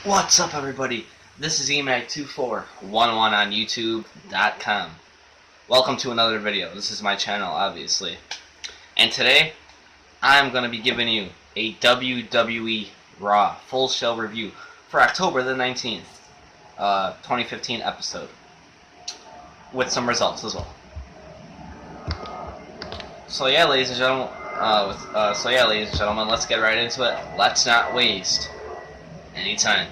What's up, everybody? This is EMAG2411 on YouTube.com. Welcome to another video. This is my channel, obviously. And today, I'm going to be giving you a WWE Raw full show review for October the 19th, 2015 episode. With some results as well. So yeah, ladies and gentlemen, let's get right into it. Let's not waste any time.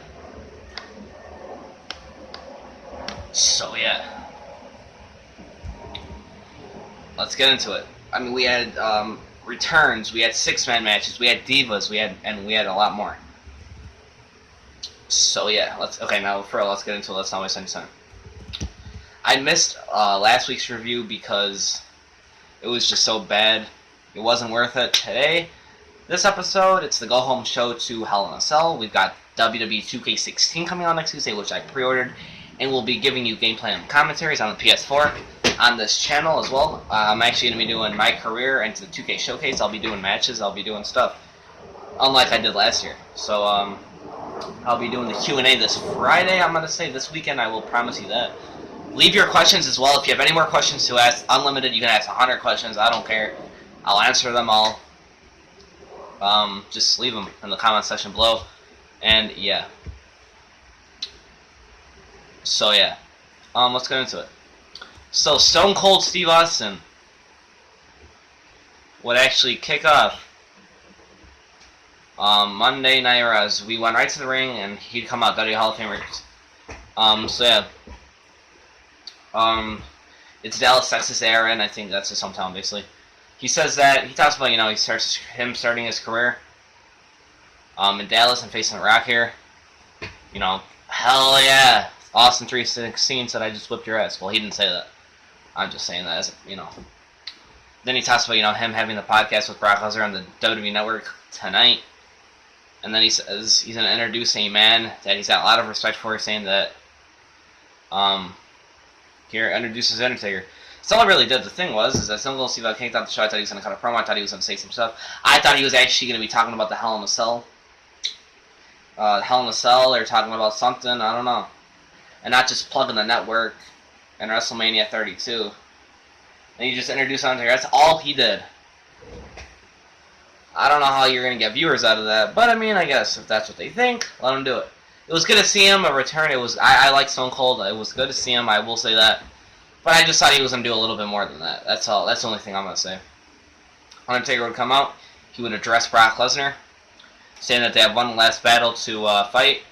So yeah, let's get into it. I mean, we had returns, we had six-man matches, we had divas, we had a lot more. So yeah, let's get into it. Let's not waste any time. I missed last week's review because it was just so bad. It wasn't worth it. Today, this episode, it's the go-home show to Hell in a Cell. We've got WWE 2K16 coming out next Tuesday, which I pre-ordered, and we'll be giving you gameplay and commentaries on the PS4 on this channel as well. I'm actually going to be doing my career into the 2K Showcase. I'll be doing matches. I'll be doing stuff, unlike I did last year. So I'll be doing the Q&A this Friday. I'm going to say this weekend. I will promise you that. Leave your questions as well. If you have any more questions to ask, unlimited, you can ask 100 questions. I don't care. I'll answer them all. Just leave them in the comment section below. And yeah. So yeah. Let's get into it. So Stone Cold Steve Austin would actually kick off Monday Night Raw. We went right to the ring and he'd come out, WWE Hall of Famers. So yeah. It's Dallas, Texas, ARN. I think that's his hometown, basically. He says that he talks about him starting his career in Dallas and facing The Rock here. Hell yeah, Austin 316 said I just whipped your ass. Well, he didn't say that. I'm just saying that as Then he talks about him having the podcast with Brock Lesnar on the WWE Network tonight, and then he says he's gonna introduce a man that he's got a lot of respect for, saying that here introduces Undertaker. So all I really did. The thing was that Stone Cold Steve kicked out the show. I thought he was going to cut a promo. I thought he was going to say some stuff. I thought he was actually going to be talking about the Hell in a Cell. Hell in a Cell, or talking about something, I don't know. And not just plugging the network and WrestleMania 32. And he just introduced Undertaker. That's all he did. I don't know how you're going to get viewers out of that, but I mean, I guess if that's what they think, let them do it. It was good to see him return. I like Stone Cold. It was good to see him. I will say that. But I just thought he was going to do a little bit more than that. That's all. That's the only thing I'm going to say. Undertaker would come out. He would address Brock Lesnar, saying that they have one last battle to fight.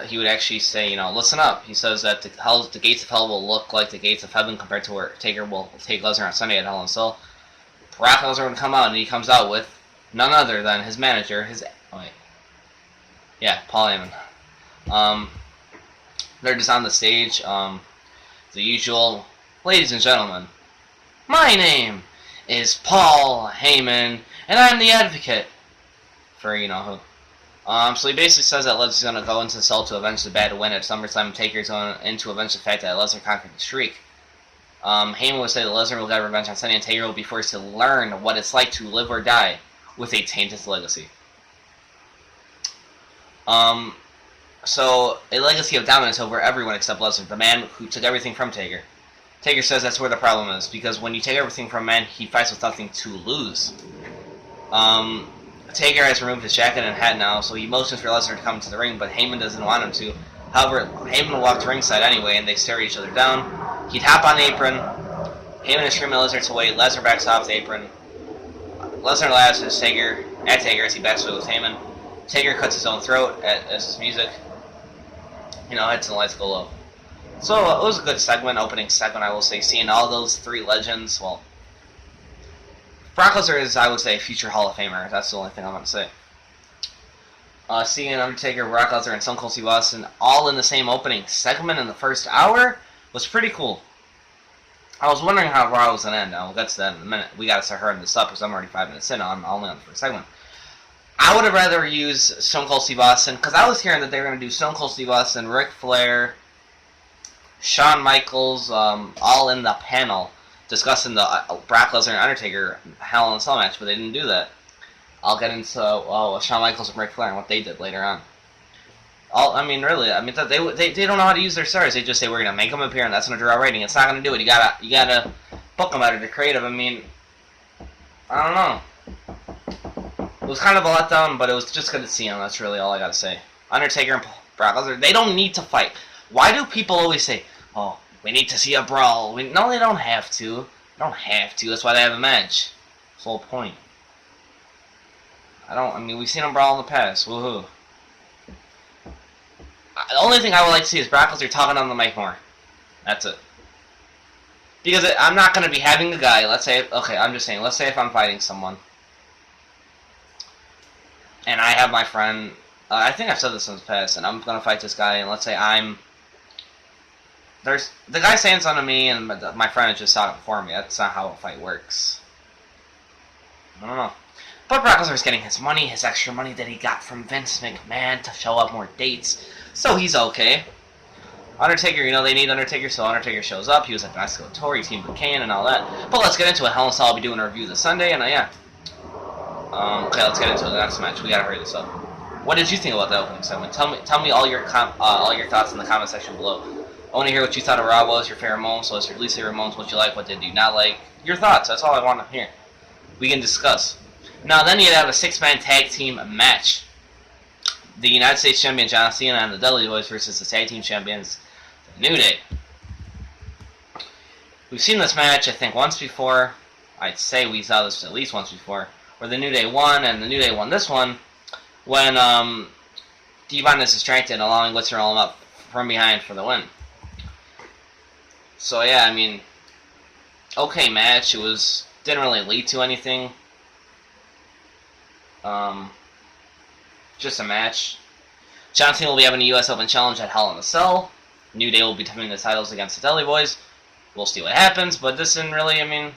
He would actually say, listen up. He says that the gates of hell will look like the gates of heaven compared to where Taker will take Lesnar on Sunday at Hell in a Cell. Brock Lesnar would come out, and he comes out with none other than his manager, Paul Heyman. They're just on the stage, the usual, ladies and gentlemen, my name is Paul Heyman, and I'm the advocate for you-know-who. So he basically says that Lesnar's going to go into the cell to avenge the bad win at SummerSlam. Taker's going in to avenge the fact that Lesnar conquered the streak. Heyman would say that Lesnar will get revenge on Sunday, and Taker will be forced to learn what it's like to live or die with a tainted legacy. So, a legacy of dominance over everyone except Lesnar, the man who took everything from Taker. Taker says that's where the problem is, because when you take everything from a man, he fights with nothing to lose. Taker has removed his jacket and hat now, so he motions for Lesnar to come to the ring, but Heyman doesn't want him to. However, Heyman will walk to ringside anyway, and they stare each other down. He'd hop on the apron. Heyman is screaming at Lesnar to wait. Lesnar backs off the apron. Lesnar laughs at Taker as he backs away with Heyman. Taker cuts his own throat as his music, heads and lights go low. So it was a good segment, opening segment, I will say, seeing all those three legends. Well, Brock Lesnar is, I would say, a future Hall of Famer. That's the only thing I'm going to say. Seeing Undertaker, Brock Lesnar, and Stone Cold Steve Austin all in the same opening segment in the first hour was pretty cool. I was wondering how Raw was going to end. We'll get to that in a minute. We got to start hurrying this up because I'm already 5 minutes in. I'm only on the first segment. I would have rather used Stone Cold Steve Austin, because I was hearing that they were going to do Stone Cold Steve Austin, Ric Flair, Shawn Michaels, all in the panel discussing the Brock Lesnar and Undertaker Hell in a Cell match, but they didn't do that. I'll get into Shawn Michaels and Ric Flair and what they did later on. Really, they don't know how to use their stars. They just say we're gonna make them appear and that's gonna draw a rating. It's not gonna do it. You gotta book them better. They're creative. I don't know. It was kind of a letdown, but it was just good to see them. That's really all I gotta say. Undertaker and Brock Lesnar, they don't need to fight. Why do people always say, "Oh, we need to see a brawl"? No, they don't have to. They don't have to. That's why they have a match. That's the whole point. We've seen them brawl in the past. Woohoo. The only thing I would like to see is Brock Lesnar talking on the mic more. That's it. Because I'm not going to be having a guy, let's say if I'm fighting someone, and I have my friend, I think I've said this in the past, and I'm going to fight this guy, and let's say there's the guy saying something to me, and my friend is just talking for me. That's not how a fight works. I don't know. But Brock Lesnar's getting his money, his extra money that he got from Vince McMahon to show up more dates, so he's okay. Undertaker, they need Undertaker, so Undertaker shows up. He was at the Mexico tour, he teamed with Kane and all that. But let's get into it. Hell in a Cell, I'll be doing a review this Sunday, and yeah. Okay, let's get into the next match. We gotta hurry this up. What did you think about that opening segment? Tell me all your thoughts in the comment section below. I want to hear what you thought of Raw. What was your favorite moments? What was your least favorite moments? What you like? What did you not like? Your thoughts. That's all I want to hear. We can discuss. Now, then you'd have a 6-man tag team match. The United States Champion John Cena and the Dudley Boys versus the tag team champions, the New Day. We've seen this match, I think, once before. I'd say we saw this at least once before, where the New Day won, and the New Day won this one when Devon is distracted, allowing Witz to roll him up from behind for the win. So yeah, okay match. It didn't really lead to anything. Just a match. John Cena will be having a U.S. Open Challenge at Hell in a Cell. New Day will be defending the titles against the Dudley Boys. We'll see what happens, but this didn't really, it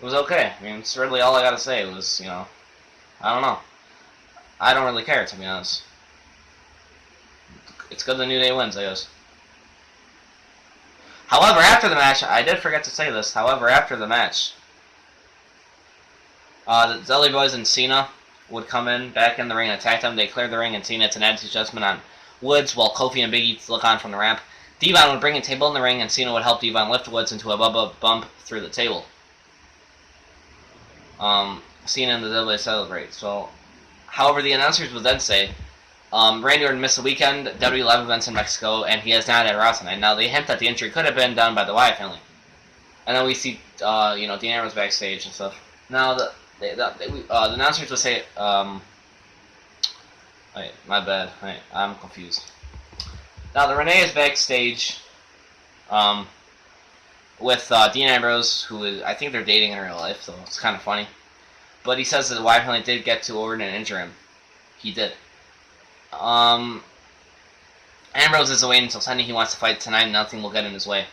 was okay. It's really all I gotta say. It was, I don't know. I don't really care, to be honest. It's good the New Day wins, I guess. However, after the match, I did forget to say this, after the match, the Dudley Boys and Cena would come back in the ring and attack them. They cleared the ring, and Cena, it's an attitude adjustment on Woods, while Kofi and Big E look on from the ramp. Devon would bring a table in the ring, and Cena would help Devon lift Woods into a Bubba bump through the table. Cena and the Dudley Boys celebrate. So, however, the announcers would then say, Randy Orton missed the weekend, WWE live events in Mexico, and he has not had Raw tonight. Now, they hint that the injury could have been done by the Wyatt family. And then we see, Dean Ambrose backstage and stuff. Now, the announcers would say, wait, my bad. Wait, I'm confused. Now, the Renee is backstage, with Dean Ambrose, who I think they're dating in real life, so it's kind of funny. But he says that the Wyatt family did get to Orton and injure him. He did. Ambrose is waiting until Sunday. He wants to fight tonight, and nothing will get in his way.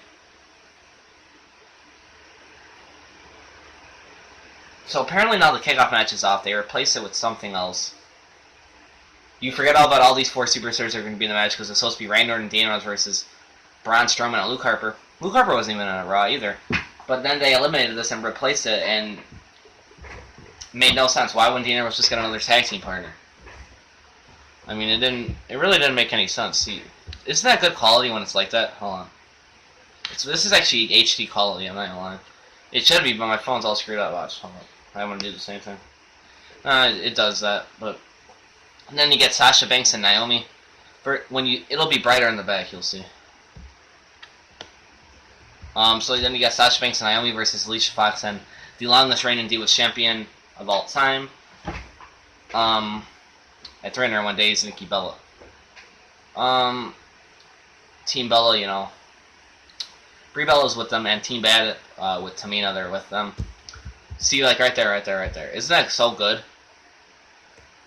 So apparently now the kickoff match is off. They replace it with something else. You forget all about all these 4 superstars that are going to be in the match because it's supposed to be Randy Orton and Dean Ambrose versus Braun Strowman and Luke Harper. Luke Harper wasn't even on Raw either. But then they eliminated this and replaced it, and made no sense. Why wouldn't Dean Ambrose just get another tag team partner? It really didn't make any sense. See, isn't that good quality when it's like that? Hold on. This is actually HD quality, I'm not gonna lie. It should be, but my phone's all screwed up. Watch, hold on. I want to do the same thing. It does that, but and then you get Sasha Banks and Naomi. It'll be brighter in the back, you'll see. So then you got Sasha Banks and Naomi versus Alicia Fox and the longest reigning Divas champion of all time. At 301 days, Nikki Bella. Team Bella, Brie Bella's with them, and Team Bad with Tamina, they're with them. See, like right there. Isn't that so good?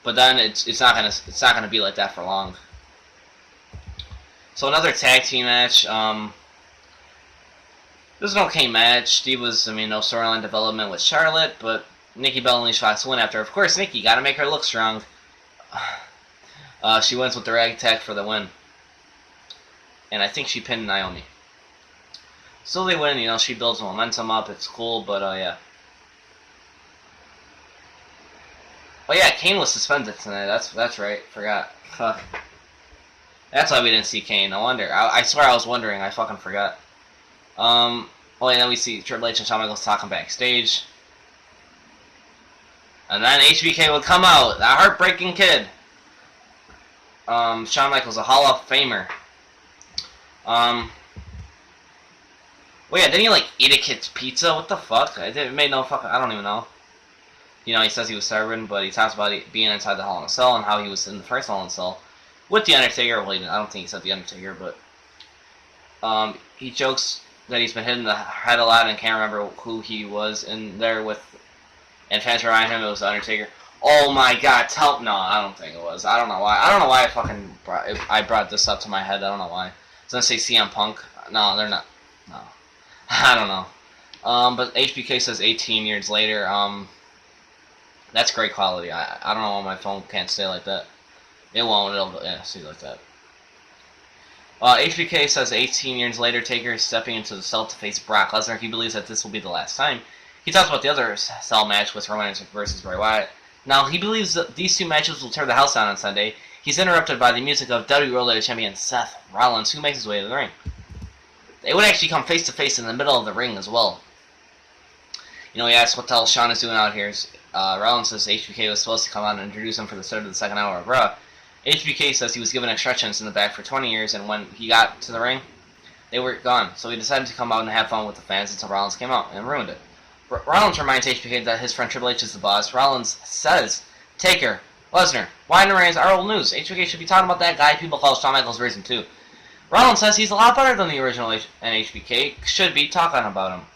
But then it's not gonna be like that for long. So another tag team match. This is an okay match. Divas, no storyline development with Charlotte, but Nikki Bella and Alicia Fox win after. Of course, Nikki gotta make her look strong. She wins with the rag tag for the win. And I think she pinned Naomi. So they win, she builds momentum up, it's cool, but yeah. Oh yeah, Kane was suspended tonight. That's right. Forgot. Fuck. That's why we didn't see Kane. No wonder. I swear I was wondering. I fucking forgot. Oh, and then we see Triple H and Shawn Michaels talking backstage. And then HBK would come out. That heartbreaking kid. Shawn Michaels, a Hall of Famer. Well, yeah, didn't he, like, eat a kid's pizza? What the fuck? It made no fucking... I don't even know. You know, he says he was starving, but he talks about being inside the Hell in a Cell and how he was in the first Hell in a Cell with The Undertaker. Well, I don't think he said The Undertaker, but... he jokes that he's been hit in the head a lot and can't remember who he was in there with... And fans remind him it was The Undertaker. Oh my god, no, I don't think it was. I don't know why. I don't know why I brought this up to my head. I don't know why. I was going to say CM Punk. No, they're not. No. I don't know. But HBK says 18 years later. That's great quality. I don't know why my phone can't stay like that. It won't. It'll stay like that. HBK says 18 years later, Taker is stepping into the cell to face Brock Lesnar. He believes that this will be the last time. He talks about the other cell match with Roman Reigns versus Bray Wyatt. Now, he believes that these two matches will tear the house down on Sunday. He's interrupted by the music of WWE World Champion Seth Rollins, who makes his way to the ring. They would actually come face-to-face in the middle of the ring as well. You know, he asks what the hell Shawn is doing out here. Rollins says HBK was supposed to come out and introduce him for the start of the second hour of Raw. HBK says he was given instructions in the back for 20 years, and when he got to the ring, they were gone. So he decided to come out and have fun with the fans until Rollins came out and ruined it. Rollins reminds HBK that his friend Triple H is the boss. Rollins says, Taker, Lesnar, Wyatt and Reigns are old news. HBK should be talking about that guy people call Shawn Michaels version 2. Rollins says he's a lot better than the original and HBK should be talking about him.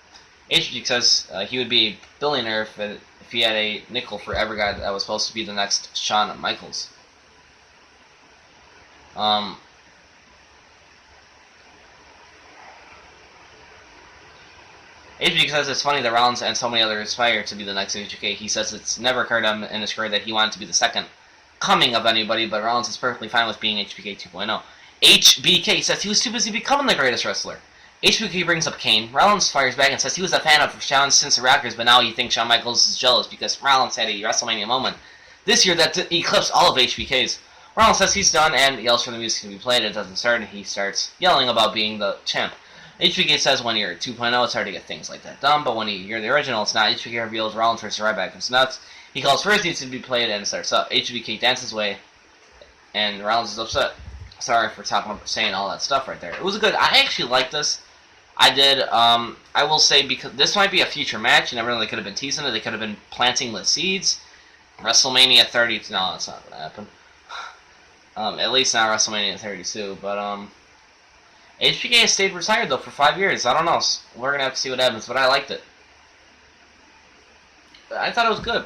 HBK says he would be a billionaire if he had a nickel for every guy that was supposed to be the next Shawn Michaels. HBK says it's funny that Rollins and so many others aspire to be the next HBK. He says it's never occurred to him in his career that he wanted to be the second coming of anybody, but Rollins is perfectly fine with being HBK 2.0. HBK says he was too busy becoming the greatest wrestler. HBK brings up Kane. Rollins fires back and says he was a fan of Shawn since the Rockers, but now he thinks Shawn Michaels is jealous because Rollins had a WrestleMania moment this year that eclipsed all of HBK's. Rollins says he's done and yells for the music to be played. It doesn't start, and he starts yelling about being the champ. HBK says when you're 2.0, it's hard to get things like that done, but when you're the original, it's not. HBK reveals Rollins versus Ryback goes nuts. He calls for his needs to be played, and it starts up. HBK dances away, and Rollins is upset. Sorry for saying all that stuff right there. It was a good... I actually liked this. I did. I will say, because this might be a future match. You never know, they could have been teasing it. They could have been planting the seeds. WrestleMania 30... No, that's not going to happen. At least not WrestleMania 32, but... HBK has stayed retired, though, for 5 years. I don't know. We're going to have to see what happens, but I liked it. I thought it was good.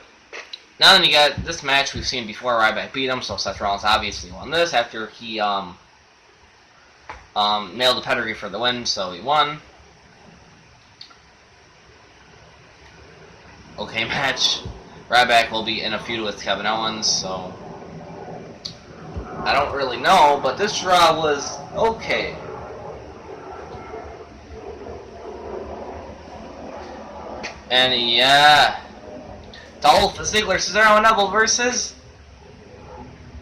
Now then you got this match we've seen before. Ryback beat him, so Seth Rollins obviously won this after he nailed the pedigree for the win, so he won. Okay, match. Ryback will be in a feud with Kevin Owens, so... I don't really know, but this Raw was okay. And yeah, Dolph Ziggler, Cesaro, and Neville versus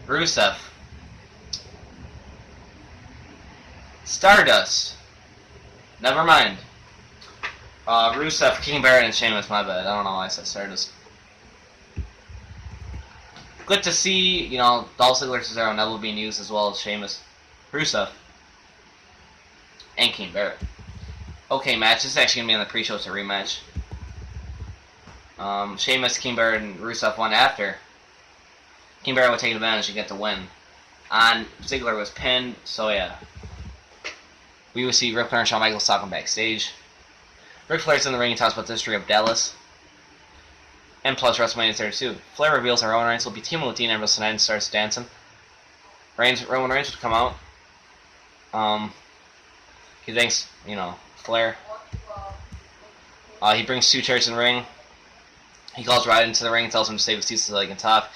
Rusev, Stardust. Never mind. Rusev, King Barrett, and Sheamus. My bad. I don't know why I said Stardust. Good to see, you know, Dolph Ziggler, Cesaro, and Neville being used as well as Sheamus, Rusev, and King Barrett. Okay, match. This is actually gonna be on the pre-show. It's a rematch. Sheamus, King Barrett, and Rusev won after. King Barrett would take advantage and get the win. Ziggler was pinned, so yeah. We would see Ric Flair and Shawn Michaels talking backstage. Ric Flair's in the ring and talks about the history of Dallas. And plus WrestleMania 32. Flair reveals that Roman Reigns will be teaming with Dean Ambrose tonight and starts dancing. Roman Reigns would come out. He thanks, you know, Flair. He brings 2 chairs in the ring. He calls Wyatt into the ring and tells him to save his teeth so they can talk.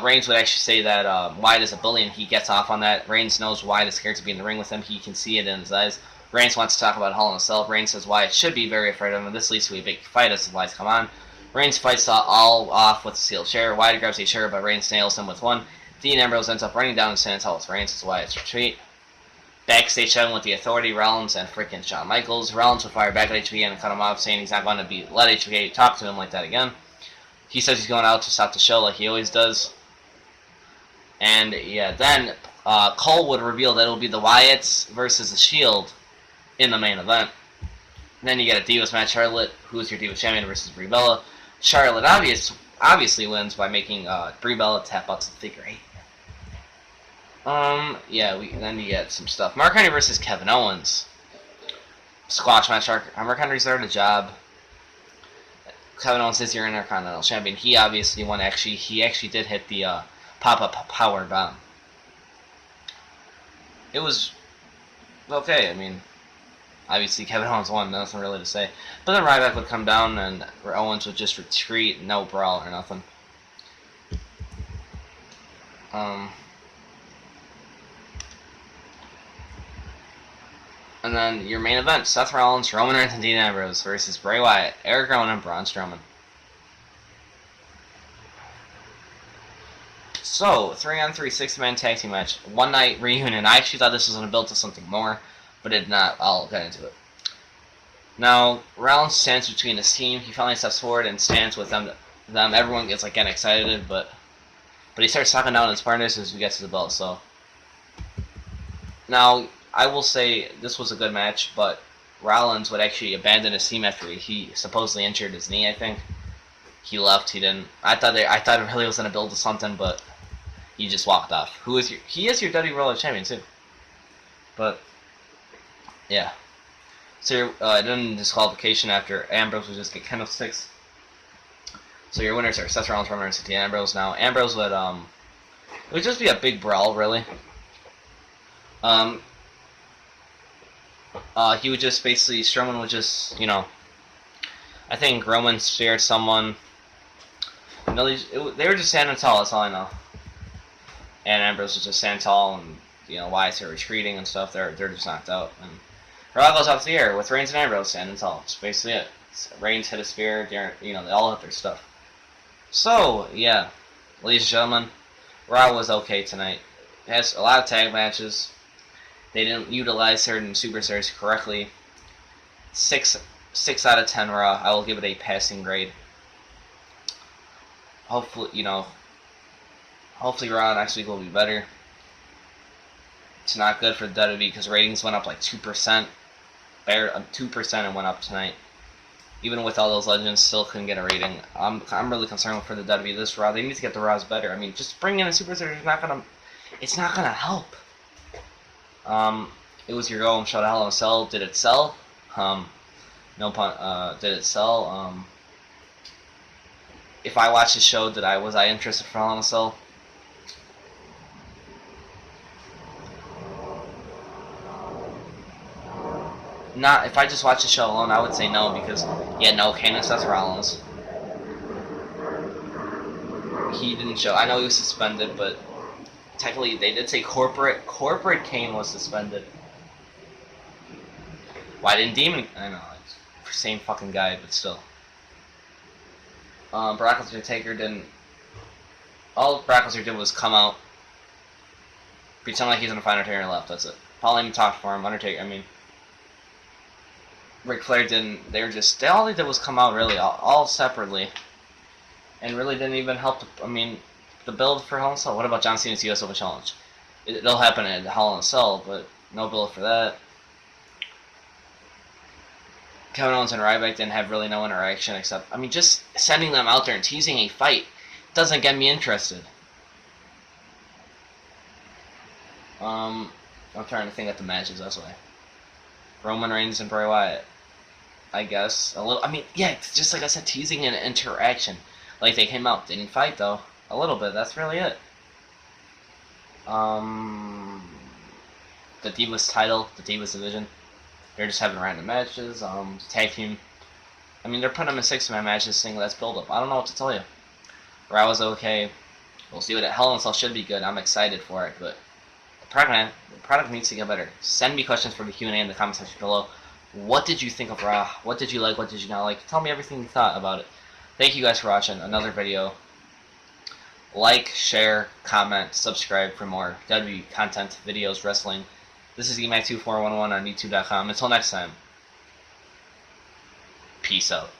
Reigns would actually say that Wyatt is a bully, and he gets off on that. Reigns knows Wyatt is scared to be in the ring with him. He can see it in his eyes. Reigns wants to talk about Hell in a Cell. Reigns says Wyatt should be very afraid of him, and this leads to a big fight as the lights come on. Reigns fights all off with a steel chair. Wyatt grabs a chair, but Reigns nails him with one. Dean Ambrose ends up running down and Santos tells Reigns as Wyatt's retreat. Backstage chatting with the Authority, Rollins, and freaking Shawn Michaels. Rollins would fire back at HBK and cut him off, saying he's not going to let HBK talk to him like that again. He says he's going out to stop the show like he always does. And yeah, then Cole would reveal that it'll be the Wyatts versus the Shield in the main event. And then you get a Divas match, Charlotte, who's your Divas champion, versus Brie Bella. Charlotte obviously wins by making Brie Bella tap out to the figure 8. Then you get some stuff. Mark Henry versus Kevin Owens. Squash match. Mark Henry's there the job. Kevin Owens is your Intercontinental Champion. He obviously won. He actually did hit the pop-up power bomb. It was okay. I mean, obviously Kevin Owens won. Nothing really to say. But then Ryback would come down and Owens would just retreat. No brawl or nothing. And then your main event, Seth Rollins, Roman Reigns, and Dean Ambrose versus Bray Wyatt, Eric Rowan, and Braun Strowman. So, 3-on-3 6-man tag team match, one night reunion. I actually thought this was going to build to something more, but it did not. I'll get into it. Now, Rollins stands between his team. He finally steps forward and stands with them. Everyone gets getting excited, but he starts talking down his partners as we get to the belt. So now, I will say this was a good match, but Rollins would actually abandon his team after he supposedly injured his knee. I think he left. He didn't. I thought it really was going to build to something, but he just walked off. He is your WWE World Champion too. But yeah. So then disqualification after Ambrose would just get kind of 6. So your winners are Seth Rollins, Roman Reigns, and Dean Ambrose. Now Ambrose would it would just be a big brawl, really. He would just basically, Strowman would just, I think Roman speared someone. They were just standing tall, that's all I know. And Ambrose was just standing tall, and, Wyatt's are retreating and stuff, they're just knocked out. And Raw goes off the air with Reigns and Ambrose standing tall. That's basically it. Reigns hit a spear, they all hit their stuff. So, yeah, ladies and gentlemen, Raw was okay tonight. It has a lot of tag matches. They didn't utilize certain superstars correctly. 6 out of 10 Raw. I will give it a passing grade. Hopefully, hopefully Raw next week will be better. It's not good for the WWE because ratings went up 2%. 2% and went up tonight. Even with all those legends, still couldn't get a rating. I'm really concerned for the WWE this Raw. They need to get the Raws better. I mean, just bringing in a superstar it's not gonna help. It was your go-home show to Hell in a Cell. Did it sell? No pun. Did it sell? If I watched the show, was I interested for Hell in a Cell? Not if I just watched the show alone, I would say no because Kane and Seth Rollins. He didn't show. I know he was suspended, but technically they did say corporate Kane was suspended. Why didn't Demon? I know, same fucking guy, but still. Brock Lesnar Taker didn't. All Brock Lesnar did was come out, pretend like he's gonna find Undertaker and left. That's it. Paul even talked for him. Ric Flair didn't. All they did was come out really, all separately, and really didn't even help. The build for Hell in a Cell. What about John Cena's US Open Challenge? It'll happen at Hell in a Cell, but no build for that. Kevin Owens and Ryback didn't have really no interaction except, just sending them out there and teasing a fight doesn't get me interested. I'm trying to think of the matches this way. Roman Reigns and Bray Wyatt, I guess. A little. It's just like I said, teasing and interaction. Like they came out, didn't fight though. A little bit. That's really it. The Divas title, the Divas division. They're just having random matches. Tag team. They're putting them in 6-man matches, saying that's build up. I don't know what to tell you. Raw was okay. We'll see what Hell in a Cell should be good. I'm excited for it, but the product needs to get better. Send me questions for the Q&A in the comment section below. What did you think of Raw? What did you like? What did you not like? Tell me everything you thought about it. Thank you guys for watching another video. Like, share, comment, subscribe for more WWE content, videos, wrestling. This is EMAC2411 on YouTube.com. Until next time, peace out.